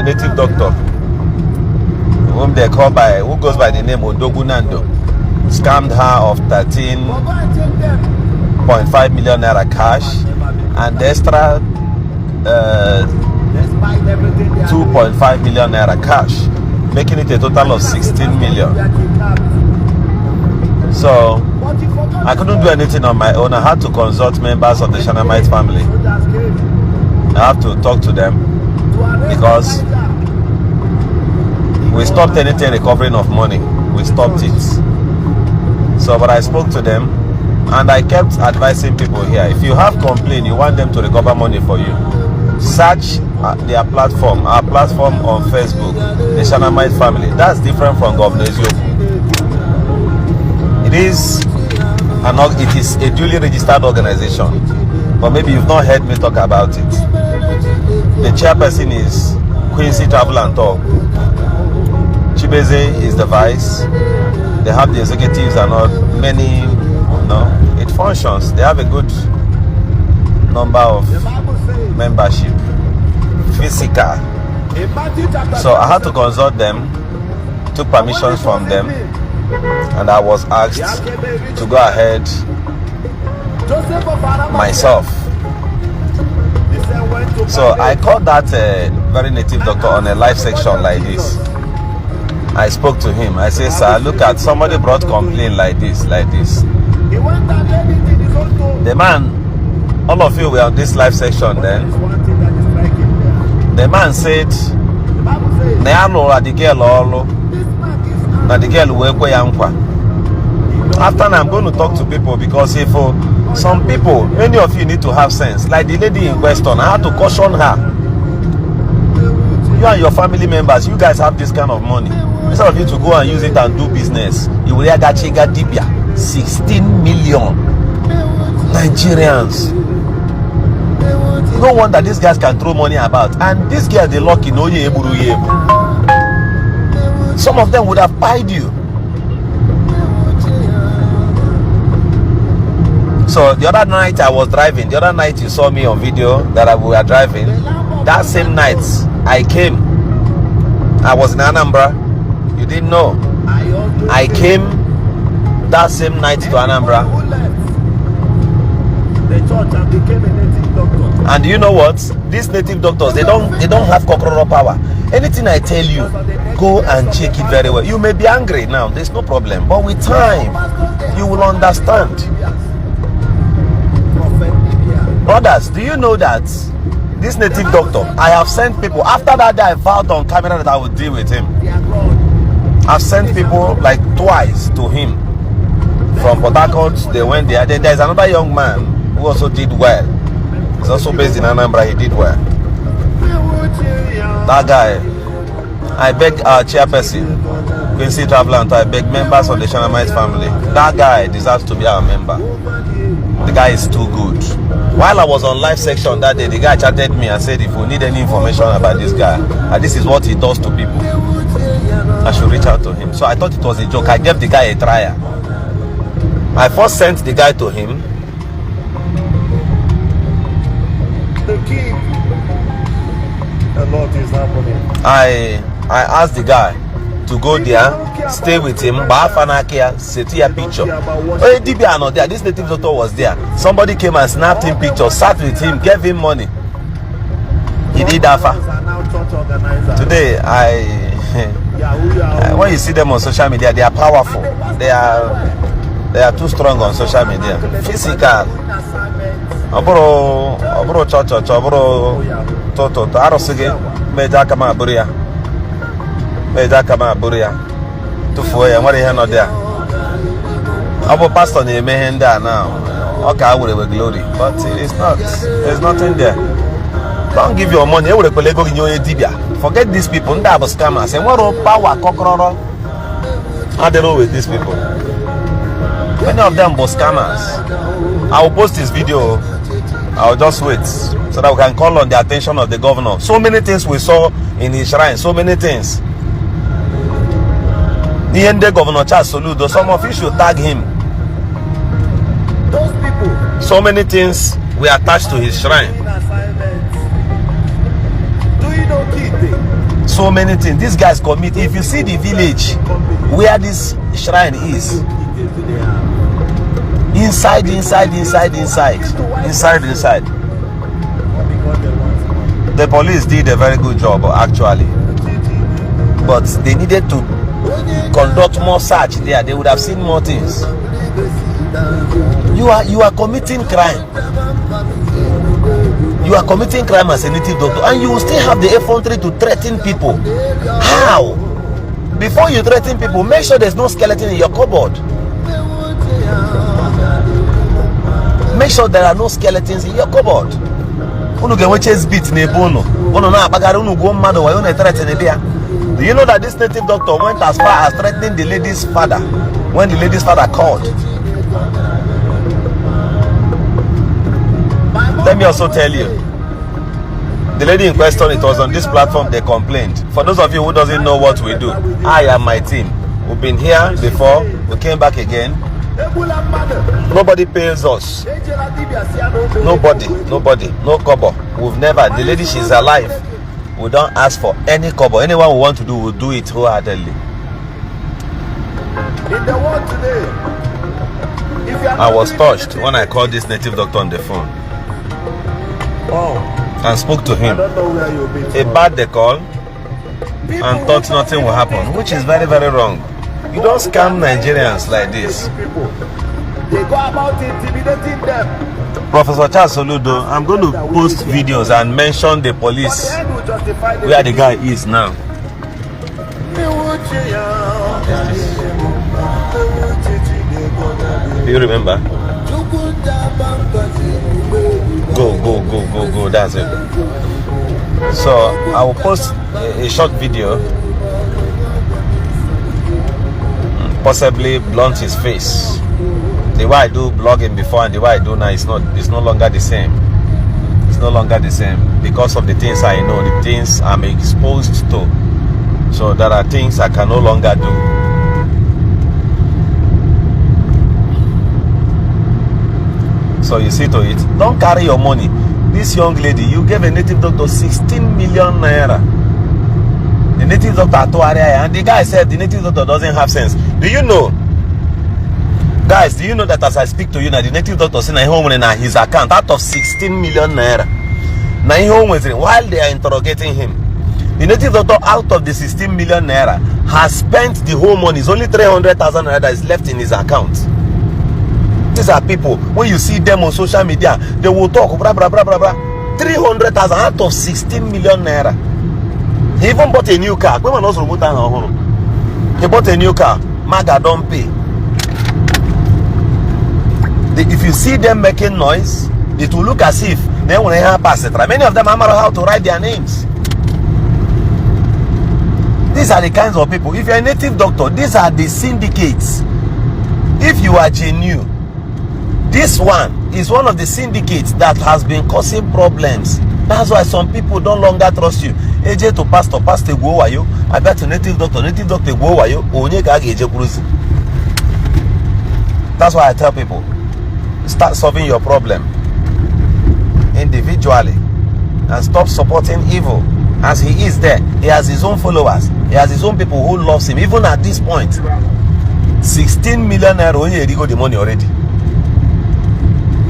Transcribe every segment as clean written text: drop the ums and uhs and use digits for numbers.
native doctor whom they call by, who goes by the name Odogwu Nando, scammed her of 13.5 million naira cash and the extra 2.5 million naira cash, making it a total of 16 million. So I couldn't do anything on my own. I had to consult members of the Shanamite family. I have to talk to them because we stopped anything recovering of money. We stopped it. So, but I spoke to them and I kept advising people here, if you have complaint, you want them to recover money for you, search their platform, our platform on Facebook, the Shanamite family. That's different from Governor Eziokwu. It is a duly registered organization, but maybe you've not heard me talk about it. The chairperson is Quincy Travel and Tour. Chibeze is the vice. They have the executives and all, many, it functions. They have a good number of membership, physical. So I had to consult them, took permissions from them, and I was asked to go ahead myself. So I called that very native doctor on a live section like this. I spoke to him. I said, sir, look at, somebody brought complaint like this. The man, all of you were on this live section then. The man said, after I'm going to talk to people, because if some people, many of you need to have sense. Like the lady in question, I had to caution her. You and your family members, you guys have this kind of money. Instead of you to go and use it and do business, you will get 16 million Nigerians. No wonder these guys can throw money about. And these guys, they lucky, no yebu. Some of them would have pied you. So the other night I was driving. The other night you saw me on video that we were driving. That same night I came. I was in Anambra. You didn't know. I came that same night to Anambra. And you know what? These native doctors, they don't have kokoro power. Anything I tell you, go and check it very well. You may be angry now, there's no problem. But with time, you will understand. Brothers, do you know that this native doctor, I have sent people, after that day I vowed on camera that I would deal with him. I've sent people like twice to him. From Port Harcourt, they went there. Then there's another young man who also did well. He's also based in Anambra, he did well. That guy, I beg our chairperson, Quincy Travel and I beg members of the Shanamite family. That guy deserves to be our member. The guy is too good. While I was on live section that day, the guy chatted me and said, if we need any information about this guy, and this is what he does to people, I should reach out to him. So I thought it was a joke. I gave the guy a trial. I first sent the guy to him. The king. A lot is happening. I asked the guy to go there, stay with him, see a picture. This native doctor was there. Somebody came and snapped him pictures, sat with him, gave him money. He did AFA. Today, when you see them on social media, they are powerful. They are too strong on social media. Physical. Obro toto arosige meja kama buria tufuo ya nwere ihe no there. Abo pastor na eme ihe ndị a now. Okay, I will glory, but it's not. There's nothing there. Don't give your money. Forget these people. They are scammers. And what power kokororo? How they roll with these people? Many of them are scammers. I will post this video. I'll just wait so that we can call on the attention of the governor. So many things we saw in his shrine. So many things. The end Governor Charles Soludo. Some of you should tag him. Those people. So many things were attached to his shrine. Do you know Kitty? So many things. These guys commit. If you see the village where this shrine is, inside. The police did a very good job, actually, but they needed to conduct more search there. They would have seen more things. You are committing crime. You are committing crime as a native doctor, and you will still have the effrontery to threaten people. How? Before you threaten people, make sure there's no skeleton in your cupboard. Make sure there are no skeletons in your cupboard. Do you know that this native doctor went as far as threatening the lady's father when the lady's father called? Let me also tell you, the lady in question, it was on this platform they complained. For those of you who doesn't know what we do, I and my team, we've been here before, we came back again. Nobody pays us. Nobody, no kobo. We've never. The lady, she's alive. We don't ask for any kobo. Anyone who want to do, will do it wholeheartedly. I was touched when I called this native doctor on the phone and spoke to him. He bad the call and thought nothing will happen, which is very, very wrong. You don't scam Nigerians like this. They go about intimidating them. Professor Charles Soludo, I'm going to post videos and mention the police where the guy is now. Do you remember? Go, that's it. So I will post a short video, possibly blunt his face. The way I do blogging before and the way I do now is no longer the same. It's no longer the same because of the things I know, the things I'm exposed to. So there are things I can no longer do. So you see to it. Don't carry your money. This young lady, you gave a native doctor 16 million naira. The native doctor to area, and the guy said the native doctor doesn't have sense. Do you know? Guys, do you know that as I speak to you now, the native doctor is in his account out of 16 million naira. While they are interrogating him, the native doctor out of the 16 million naira has spent the whole money. It's only 300,000 naira that is left in his account. These are people, when you see them on social media, they will talk, blah, blah, blah, blah, blah. 300,000 out of 16 million naira. He even bought a new car. He bought a new car. Maga don't pay. If you see them making noise, it will look as if they will have pass it. Many of them don't know how to write their names. These are the kinds of people. If you're a native doctor, these are the syndicates. If you are genuine, this one is one of the syndicates that has been causing problems. That's why some people don't longer trust you. AJ to pastor go wayo. I bet to native doctor go wayo. That's why I tell people, start solving your problem individually and stop supporting evil. As he is there, he has his own followers, he has his own people who loves him. Even at this point, 16 million naira only got the money already.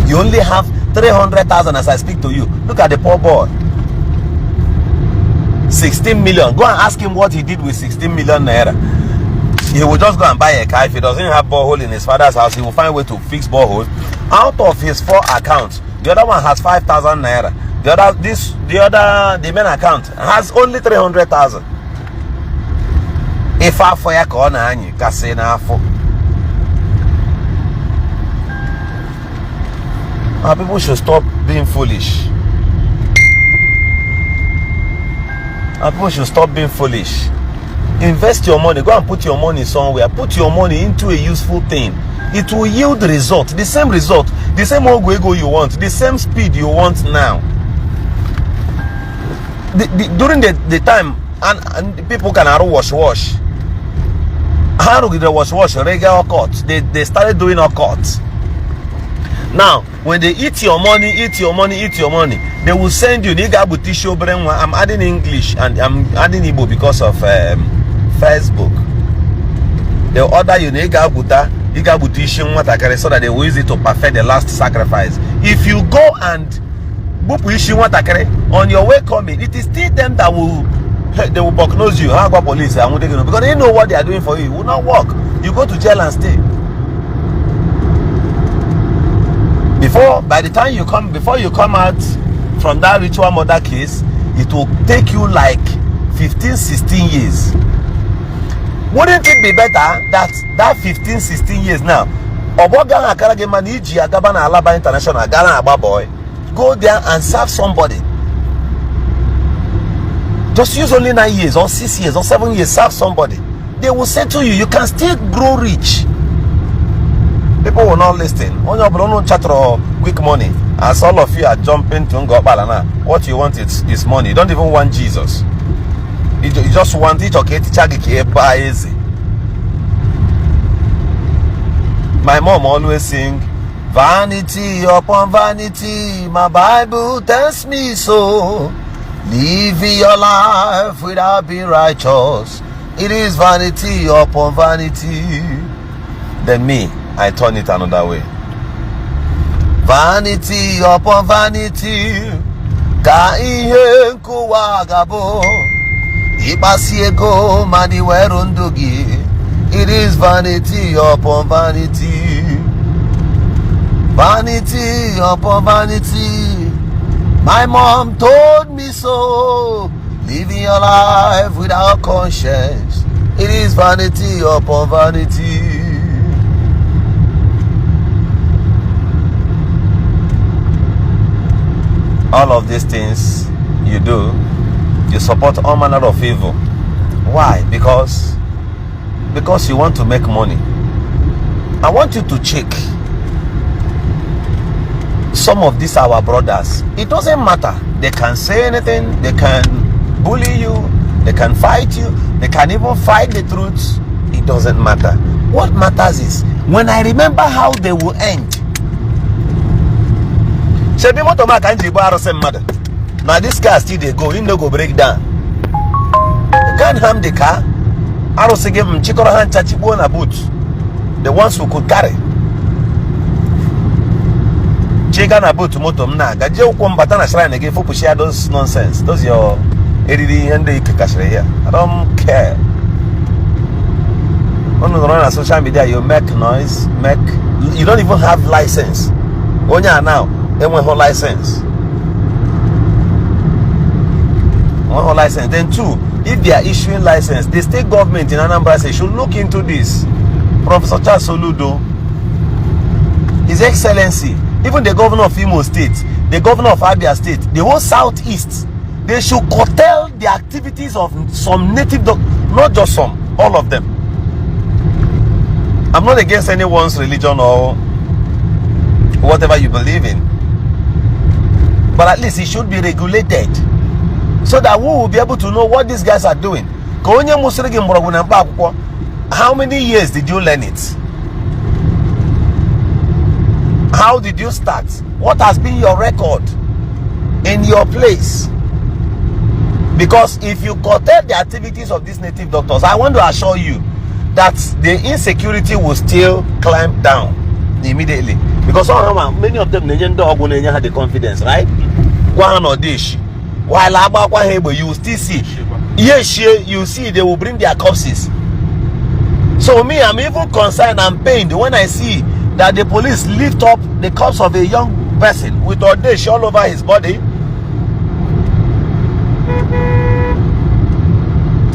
You only have 300,000 as I speak to you. Look at the poor boy. 16 million. Go and ask him what he did with 16 million naira. He will just go and buy a car. If he doesn't have borehole in his father's house, he will find a way to fix borehole. Out of his 4 accounts, the other one has 5,000 naira. The main account has only 300,000. If I for your corner, you can say now for. People should stop being foolish. People should stop being foolish. Invest your money. Go and put your money somewhere. Put your money into a useful thing. It will yield result. The same result. The same go you want. The same speed you want now. During the time, and people can wash. How do they wash regular cuts? They started doing a cut. Now, when they eat your money, they will send you. I'm adding English and I'm adding Igbo because of Facebook. They'll order you so that they will use it to perfect the last sacrifice. If you go and on your way coming, it is still them that will bucknose you. How about police? Because they know what they are doing for you. It will not work. You go to jail and stay. By the time you come, before you come out from that ritual murder case, it will take you like 15-16 years. Wouldn't it be better that 15-16 years now, go there and serve somebody? Just use only 9 years or 6 years or 7 years, serve somebody. They will say to you, you can still grow rich. People will not listen. On your quick money, as all of you are jumping to Ngobala, what you want is money. You don't even want Jesus. You just want it. Okay, my mom always sing, vanity upon vanity, my Bible tells me so. Living your life without being righteous, it is vanity upon vanity. Then me, I turn it another way. Vanity upon vanity, ka ihe nkuwa gabo, ibasi ego mani werundugi. It is vanity upon vanity, vanity upon vanity. My mom told me so. Living your life without conscience, it is vanity upon vanity. All of these things you do, you support all manner of evil. Why? Because you want to make money. I want you to check some of these our brothers. It doesn't matter. They can say anything. They can bully you. They can fight you. They can even fight the truth. It doesn't matter. What matters is when I remember how they will end. Now this car still they go, no go break down. You can't harm the car. I also give them chikora hand chachibo na boot. The ones who could carry. Chika na boot moto mna. Gaje ukwambata na shrine again for pushia those nonsense. Those your edidi and the kashre here. I don't care. On the social media, you make noise, you don't even have license. Onya now, they want whole license. One whole license. Then two, if they are issuing license, the state government in Anambra say should look into this. Professor Charles Soludo, His Excellency, even the governor of Imo State, the governor of Abia State, the whole southeast, they should curtail the activities of some native not just some, all of them. I'm not against anyone's religion or whatever you believe in, but at least it should be regulated so that we will be able to know what these guys are doing. How many years did you learn it? How did you start? What has been your record in your place? Because if you curtail the activities of these native doctors, I want to assure you that the insecurity will still climb down immediately. Because many of them had the confidence, right? One or dish. While you will still see, yes, you see they will bring their corpses. So me, I'm even concerned and pained when I see that the police lift up the corpse of a young person with a dish all over his body.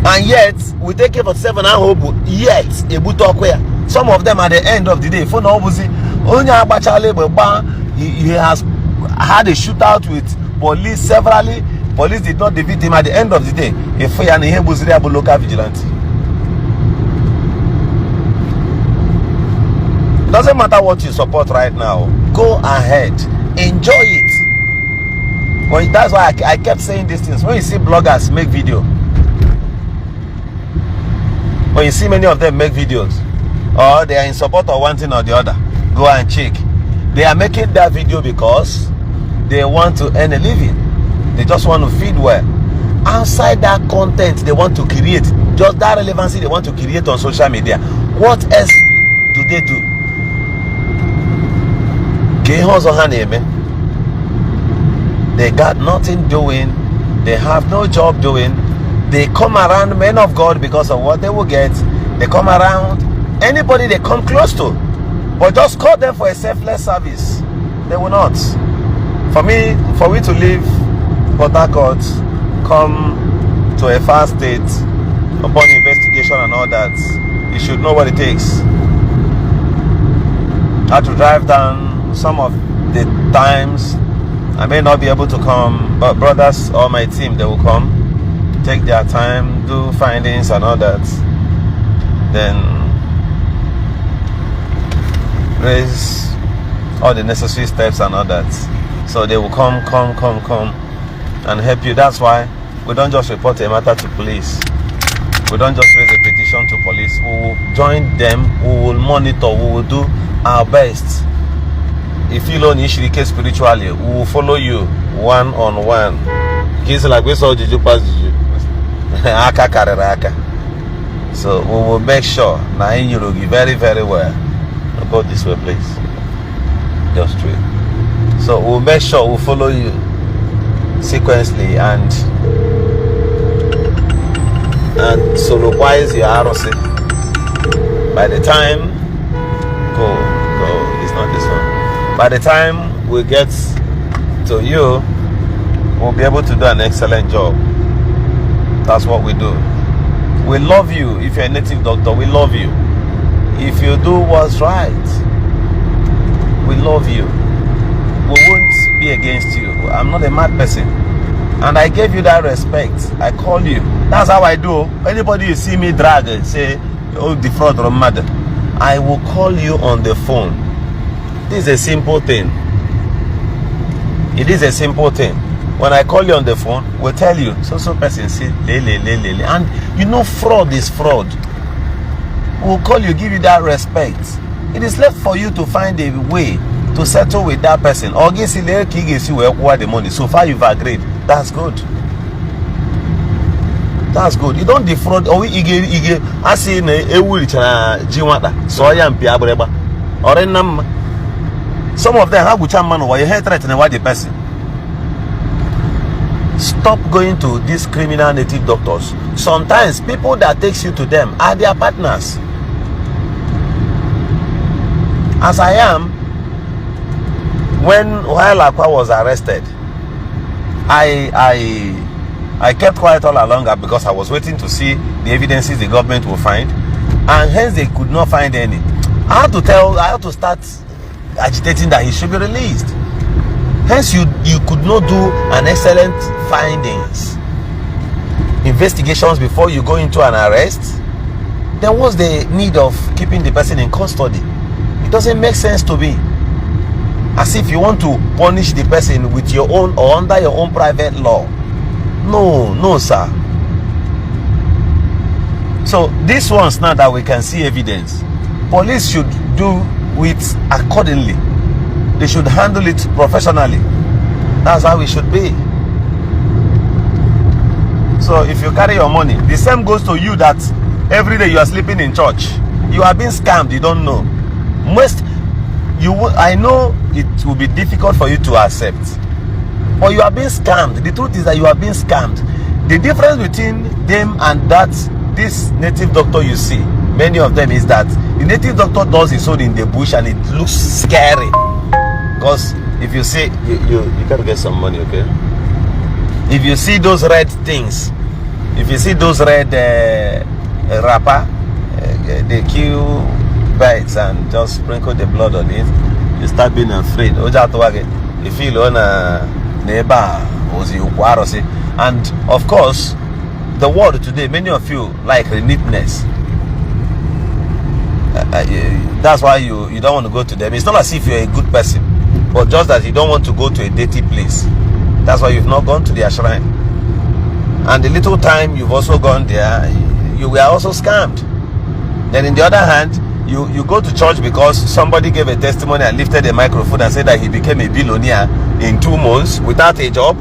And yet, we take it for 7 hours, yet, some of them at the end of the day, he has had a shootout with police severally. Police did not defeat him at the end of the day. If we are local vigilante. It doesn't matter what you support right now. Go ahead. Enjoy it. Well, that's why I kept saying these things. When you see bloggers make video, when you see many of them make videos, or they are in support of one thing or the other, go and check. They are making that video because they want to earn a living. They just want to feed well. Outside that content they want to create, just that relevancy they want to create on social media, what else do they do? They got nothing doing. They have no job doing. They come around men of God because of what they will get. They come around anybody they come close to, but just call them for a selfless service. They will not. For me to leave Port Harcourt, come to a far state upon investigation and all that, you should know what it takes. I had to drive down. Some of the times I may not be able to come, but brothers or my team, they will come, take their time, do findings and all that, then raise all the necessary steps and all that. So they will come and help you. That's why we don't just report a matter to police. We don't just raise a petition to police. We will join them, we will monitor, we will do our best. If you don't issue the case spiritually, we will follow you one-on-one. Kids like we saw Juju pass Juju. Aka karera aka. So we will make sure now in Yorugi very, very well. Go this way, please. Just straight. So we'll make sure we'll follow you sequentially and solo-wise your ROC. By the time go, it's not this one. By the time we get to you, we'll be able to do an excellent job. That's what we do. We love you. If you're a native doctor, we love you. If you do what's right, we love you. We won't be against you. I'm not a mad person. And I gave you that respect. I call you. That's how I do. Anybody you see me drag, say, oh, defraud or mad, I will call you on the phone. This is a simple thing. It is a simple thing. When I call you on the phone, we'll tell you, so person say, le. And you know fraud is fraud. We'll call you, give you that respect. It is left for you to find a way to settle with that person. Or get the money. So far you've agreed. That's good. That's good. You don't defraud. Or we ige. I see jiwata. So I am piabreba. Or some of them have man or your head threatening what the person. Stop going to these criminal native doctors. Sometimes people that takes you to them are their partners. As I am, while Akwa was arrested, I kept quiet all along because I was waiting to see the evidences the government will find, and hence they could not find any. I had to start agitating that he should be released. Hence you could not do an excellent findings, investigations before you go into an arrest. Then what's the need of keeping the person in custody? It doesn't make sense to me. As if you want to punish the person with your own or under your own private law. No, sir. So these ones, now that we can see evidence, police should do it accordingly. They should handle it professionally. That's how it should be. So if you carry your money, the same goes to you that every day you are sleeping in church. You are being scammed, you don't know. I know it will be difficult for you to accept, but you are being scammed. The truth is that you are being scammed. The difference between them and this native doctor you see, many of them, is that the native doctor does his own in the bush and it looks scary. Because if you see, you gotta get some money, okay? If you see those red things, if you see those red wrapper, they kill bites and just sprinkle the blood on it, you start being afraid. You feel on a neighbor, and of course, the world today, many of you like neatness. That's why you don't want to go to them. It's not as if you're a good person, but just that you don't want to go to a dirty place. That's why you've not gone to their shrine. And the little time you've also gone there, you were also scammed. Then in the other hand, you go to church because somebody gave a testimony and lifted a microphone and said that he became a billionaire in 2 months without a job.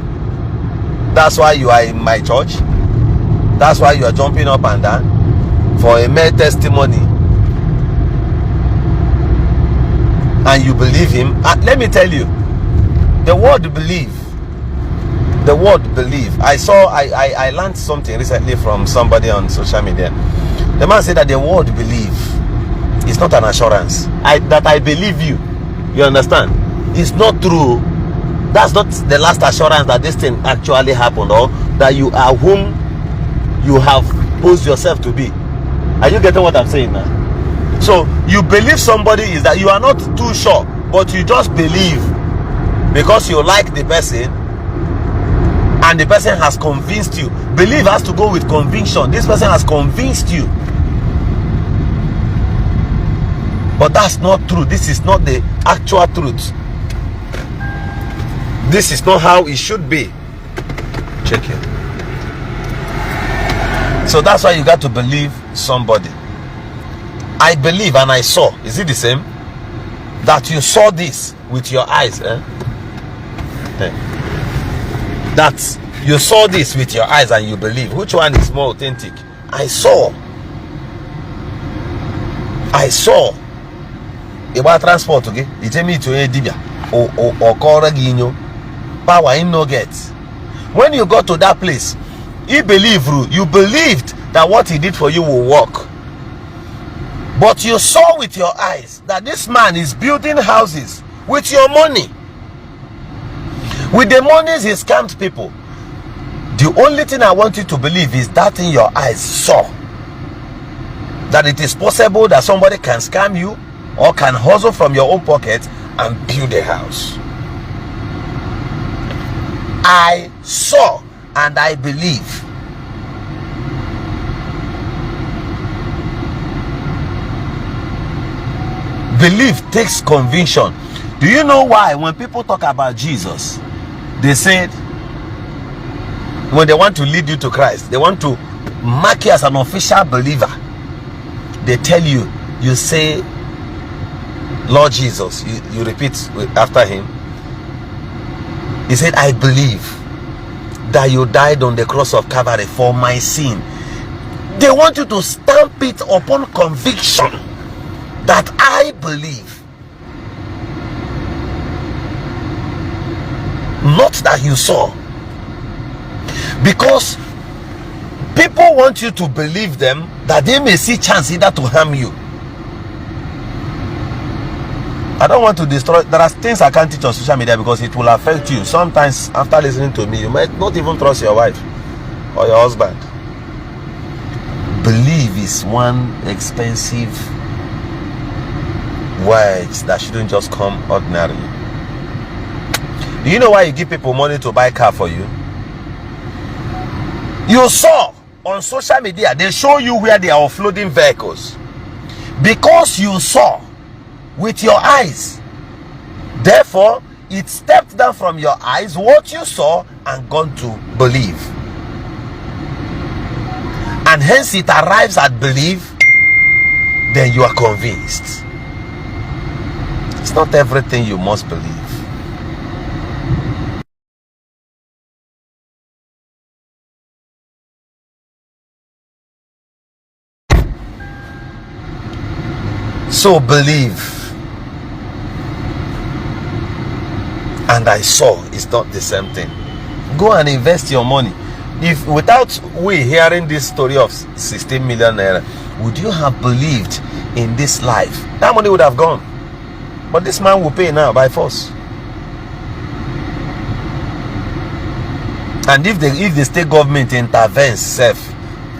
That's why you are in my church. That's why you are jumping up and down for a mere testimony, and you believe him. And let me tell you, the word believe, the word believe. I learned something recently from somebody on social media. The man said that the word believe is not an assurance. That I believe you. You understand? It's not true. That's not the last assurance that this thing actually happened, or that you are whom you have posed yourself to be. Are you getting what I'm saying now? So you believe somebody is that you are not too sure, but you just believe because you like the person and the person has convinced you. Believe has to go with conviction. This person has convinced you. But that's not true. This is not the actual truth. This is not how it should be. Check it. So that's why you got to believe somebody. I believe and I saw. Is it the same? That you saw this with your eyes. That you saw this with your eyes and you believe. Which one is more authentic? I saw. I saw. About transport, okay? You tell me to a dibia or call a power in no get. When you got to that place, you believed that what he did for you will work. But you saw with your eyes that this man is building houses with your money. With the monies he scammed people. The only thing I want you to believe is that in your eyes saw that it is possible that somebody can scam you or can hustle from your own pocket and build a house. I saw and I believe. Belief takes conviction. Do you know why when people talk about Jesus, they said when they want to lead you to Christ, they want to mark you as an official believer, they tell you, you say Lord Jesus, you repeat after him. He said, I believe that you died on the cross of Calvary for my sin. They want you to stamp it upon conviction that I believe, not that you saw. Because people want you to believe them that they may see chance either to harm you. I don't want to destroy. There are things I can't teach on social media because it will affect you. Sometimes after listening to me, you might not even trust your wife or your husband. Believe is one expensive word that shouldn't just come ordinarily. Do you know why you give people money to buy a car for you? You saw on social media, they show you where they are offloading vehicles. Because you saw with your eyes, therefore it stepped down from your eyes what you saw and gone to believe, and hence it arrives at believe. Then you are convinced. It's not everything you must believe. So believe and I saw is not the same thing. Go and invest your money. If without we hearing this story of 16 million naira, would you have believed in this life? That money would have gone. But this man will pay now by force. And if the state government intervenes, safe,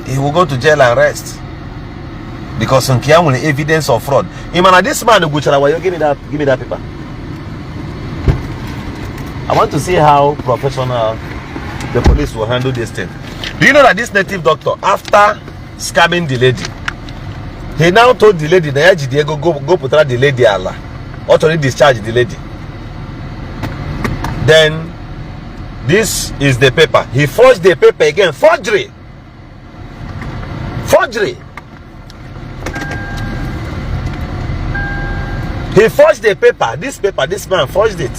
he will go to jail and rest. Because on Kiamu, evidence of fraud. Imana, this man, give me that paper. I want to see how professional the police will handle this thing. Do you know that this native doctor, after scamming the lady, he now told the lady, go put the lady Allah, or to discharge the lady. Then this is the paper. He forged the paper again. Forgery. He forged the paper. This man forged it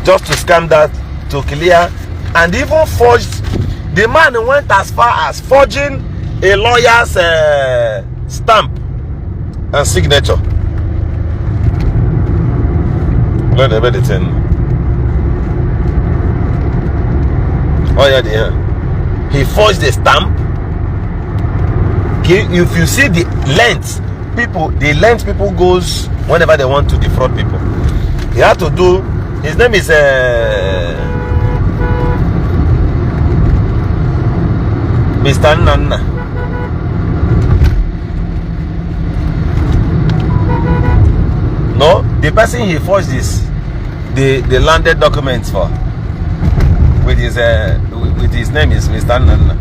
just to scam that, to clear, and even forged. The man went as far as forging a lawyer's stamp and signature. Look at the thing. Oh yeah, yeah. He forged the stamp. If you see the length, the length people goes whenever they want to defraud people. He had to do. His name is Mr. Nando. No, the person he forged this, the landed documents for, with his name is Mr. Nando.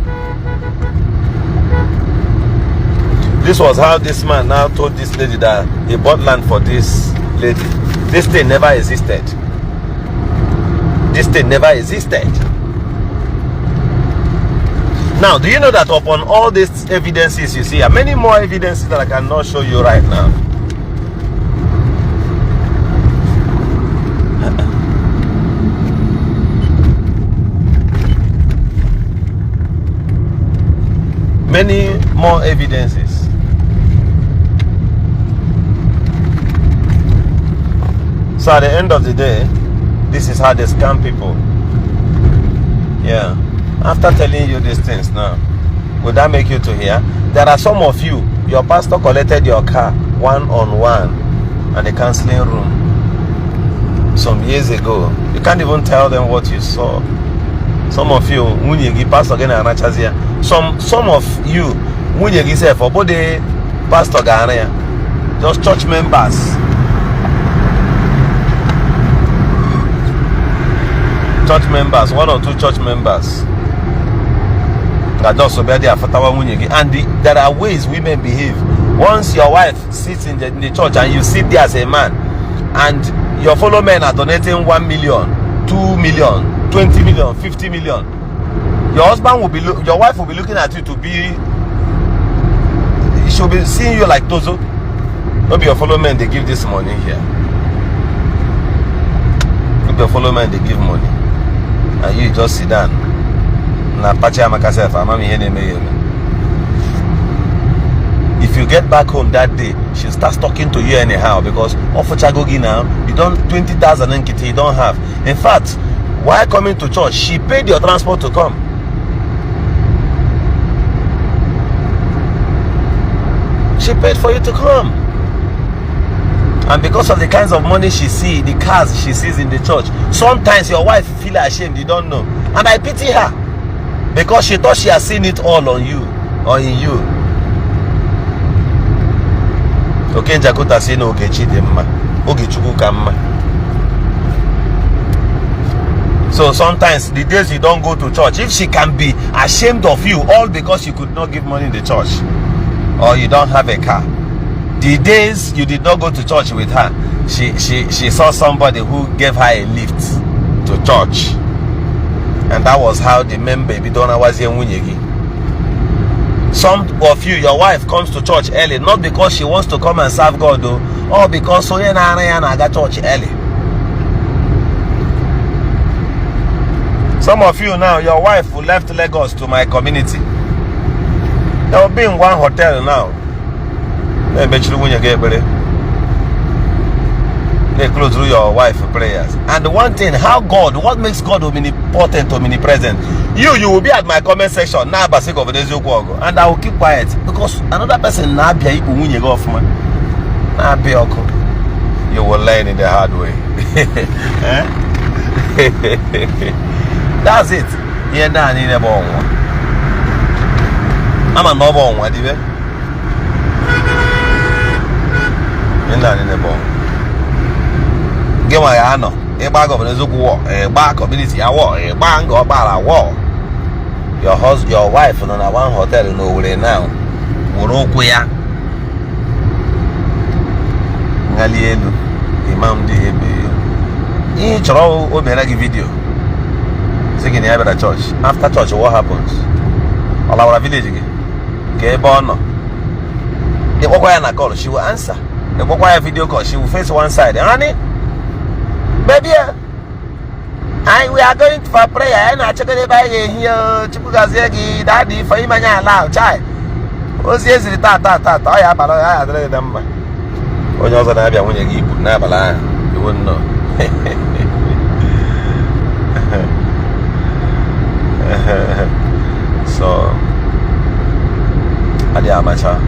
This was how this man now told this lady that he bought land for this lady. This thing never existed. This thing never existed. Now, do you know that upon all these evidences you see, and many more evidences that I cannot show you right now, many more evidences. So at the end of the day, this is how they scam people. Yeah. After telling you these things now, would that make you to hear? There are some of you, your pastor collected your car one-on-one at the counseling room some years ago. You can't even tell them what you saw. Some of you, pastor some of you, for both the pastor just church members. Church members, one or two church members. And there are ways women behave. Once your wife sits in the church and you sit there as a man, and your fellow men are donating 1 million, 2 million, 20 million, 50 million, your husband will be, your wife will be looking at you to be, she'll be seeing you like Tozo. Maybe your fellow men, they give this money here. Maybe your fellow men, they give money, and you just sit down. If you get back home that day, she starts talking to you anyhow, because Ofochagogi now, you don't 20,000 nkiti you don't have. In fact, while coming to church, she paid your transport to come. She paid for you to come. And because of the kinds of money she sees, the cars she sees in the church, sometimes your wife feel ashamed, you don't know. And I pity her, because she thought she has seen it all on you or in you. Okay, Jakuta say no, okay, Chidemma. Okay, Chukukamma. So sometimes the days you don't go to church, if she can be ashamed of you all because you could not give money in the church, or you don't have a car, the days you did not go to church with her, she saw somebody who gave her a lift to church. And that was how the men baby donna was here. Some of you, your wife comes to church early, not because she wants to come and serve God though, or because so I got church early. Some of you now, your wife who left Lagos to my community. There will be in one hotel now. They close through your wife for prayers. And the one thing, what makes God omnipotent, omnipresent? You will be at my comment section now, Eziokwu of Eziokwu, and I will keep quiet, because another person now be you will learn in the hard way. That's it. Yeah, nah, I'm a noble one, get my ano, a bag of Eziokwu, a bag community, a war, a bang or bar, a war. Your husband, your wife, on a one hotel in over now. Urokuya Ngalielu, Imam Debe. Each row will be like a video. Singing at a church. After church, what happens? All our village again. Gay Bono. If I call, she will answer. The quiet video call, she will face one side. Honey, baby, we are going for prayer. And I check it by here. Chipugazegi, daddy, for him and allow child. What's yes, the tata? I have a number. When you also have when you give Nabala, you wouldn't know. So, Adi Amacha.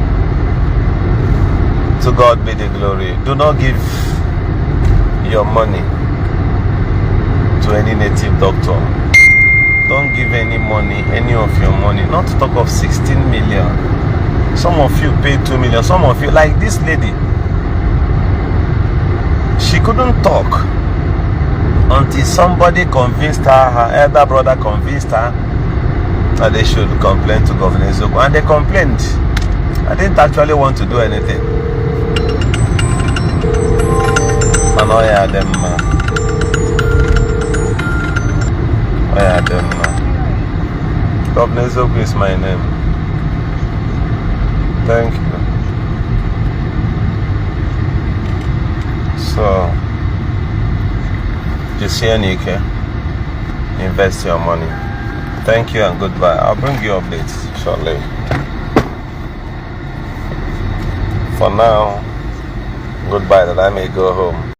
To God be the glory. Do not give your money to any native doctor. Don't give any money, any of your money. Not to talk of 16 million. Some of you paid 2 million. Some of you, like this lady, she couldn't talk until somebody convinced her, her elder brother convinced her that they should complain to Governor Eziokwu. And they complained. I didn't actually want to do anything. Manoya them. Governor Eziokwu is my name. Thank you. So, just here, Nike, invest your money. Thank you and goodbye. I'll bring you updates shortly. For now, goodbye, that I may go home.